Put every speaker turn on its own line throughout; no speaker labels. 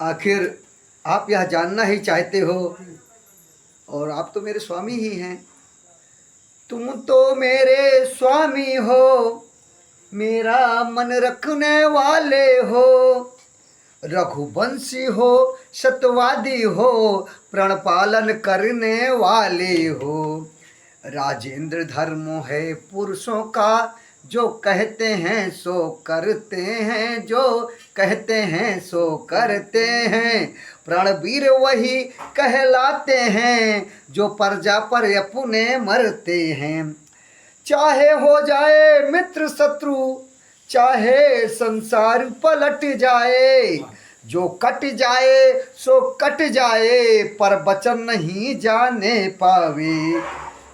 आखिर आप यह जानना ही चाहते हो, और आप तो मेरे स्वामी ही हैं। तुम तो मेरे स्वामी हो, मेरा मन रखने वाले हो, रघुवंशी हो, सत्यवादी हो, प्रण पालन करने वाले हो। राजेंद्र धर्म है पुरुषों का, जो कहते हैं सो करते हैं, जो कहते हैं सो करते हैं। प्राणवीर वही कहलाते हैं, जो प्रजा पर अपने मरते हैं। चाहे हो जाए मित्र शत्रु, चाहे संसार पलट जाए, जो कट जाए सो कट जाए, पर वचन नहीं जाने पावे।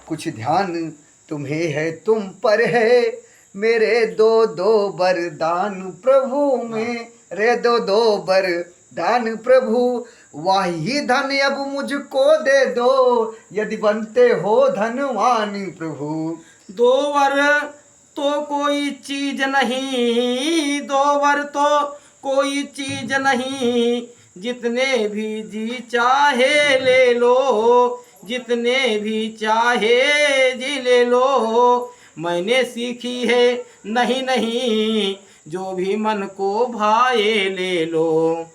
कुछ ध्यान तुम्हें है तुम पर है, मेरे दो दो वरदान प्रभु में रे, दो दो वरदान प्रभु। वही धन अब मुझको दे दो, यदि बनते हो धनवान प्रभु।
दो वर तो कोई चीज नहीं, दो वर तो कोई चीज नहीं, जितने भी जी चाहे ले लो, जितने भी चाहे जी ले लो। मैंने सीखी है नहीं नहीं, जो भी मन को भाए ले लो।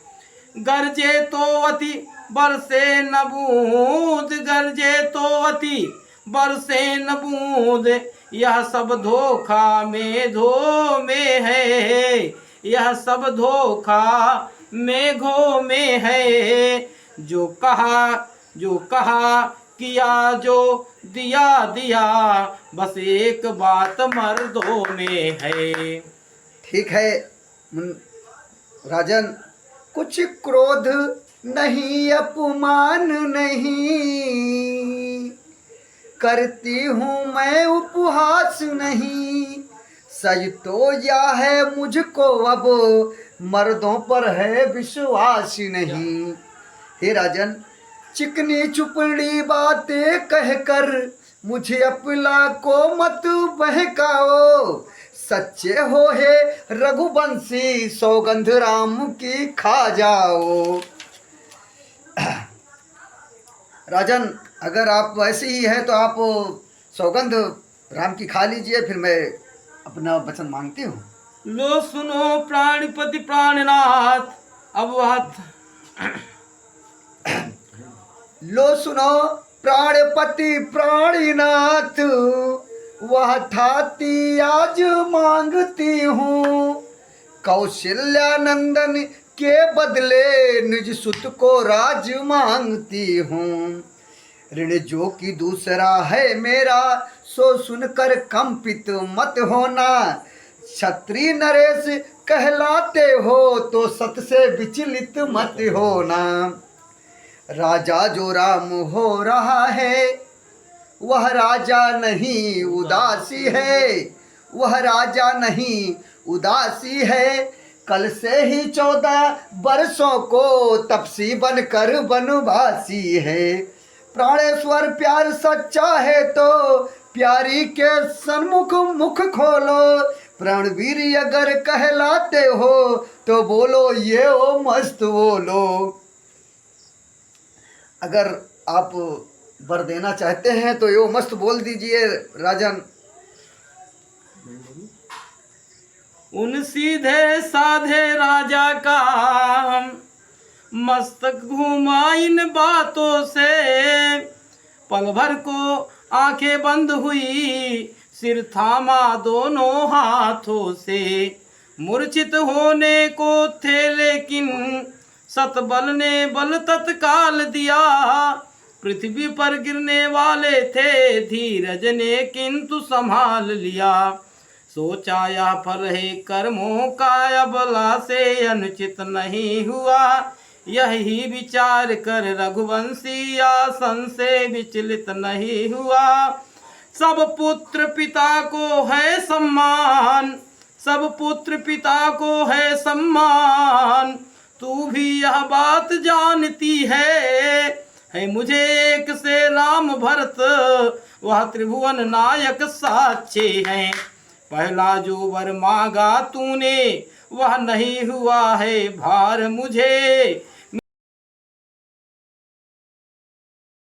गरजे तो अति बरसे न बूंद, गरजे तो अति बरसे न बूंद, यह सब धोखा मेघों में है, यह सब धोखा मेघों में है। जो कहा किया, जो दिया दिया, बस एक बात मर्दों में है।
ठीक है राजन, कुछ क्रोध नहीं, अपमान नहीं, करती हूँ मैं उपहास नहीं। सच तो यह है मुझको अब, मर्दों पर है विश्वास नहीं। हे राजन, चिकनी चुपड़ी बातें कहकर मुझे अपना को मत बहकाओ। सच्चे हो हे रघुवंशी, सौगंध राम की खा जाओ। राजन, अगर आप वैसे ही है तो आप सौगंध राम की खा लीजिए, फिर मैं अपना वचन मांगती हूँ।
लो सुनो प्राणपति प्राणनाथ, अब
लो सुनो प्राणपति प्राणनाथ, वह थाती आज मांगती हूँ। कौशल्या नंदन के बदले निज सुत को राज मांगती हूँ। ऋण जो कि दूसरा है मेरा, सो सुनकर कंपित मत होना। क्षत्रिय नरेश कहलाते हो, तो सत से विचलित मत होना। राजा जो राम हो रहा है, वह राजा नहीं उदासी है, वह राजा नहीं उदासी है। कल से ही 14 वर्षों को तपसी बनकर वनवासी है। प्राणेश्वर प्यार सच्चा है तो प्यारी के सन्मुख मुख खोलो। प्राणवीर अगर कहलाते हो तो बोलो ये ओ मस्त बोलो। अगर आप वर देना चाहते हैं तो यो मस्त बोल दीजिए राजन।
उन सीधे साधे राजा का मस्तक घूमा इन बातों से, पल भर को आंखें बंद हुई, सिर थामा दोनों हाथों से। मूर्छित होने को थे लेकिन सतबल ने बल तत्काल दिया, पृथ्वी पर गिरने वाले थे धीरज ने किंतु संभाल लिया। सोचा यह फल है कर्मों का, अबला से अनुचित नहीं हुआ, यही विचार कर रघुवंशी आसन से विचलित नहीं हुआ। सब पुत्र पिता को है सम्मान, सब पुत्र पिता को है सम्मान, तू भी यह बात जानती है मुझे एक से राम भरत, वह त्रिभुवन नायक साक्षी हैं। पहला जो वर मांगा तूने, वह नहीं हुआ है भार मुझे,